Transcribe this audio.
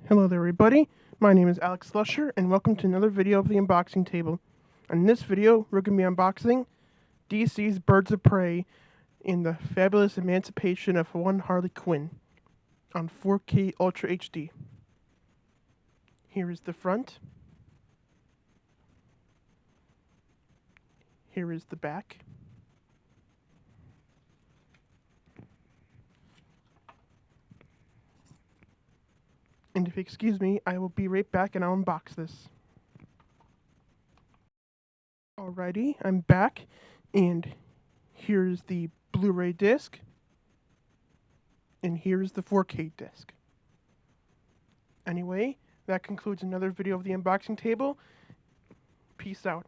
Hello there everybody, my name is Alex Lusher and welcome to another video of the unboxing table. In this video, we're going to be unboxing DC's Birds of Prey in the fabulous emancipation of one Harley Quinn on 4K Ultra HD. Here is the front. Here is the back. And if you excuse me, I will be right back and I'll unbox this. Alrighty, I'm back, and here's the Blu-ray disc, and here's the 4K disc. Anyway, that concludes another video of the unboxing table. Peace out.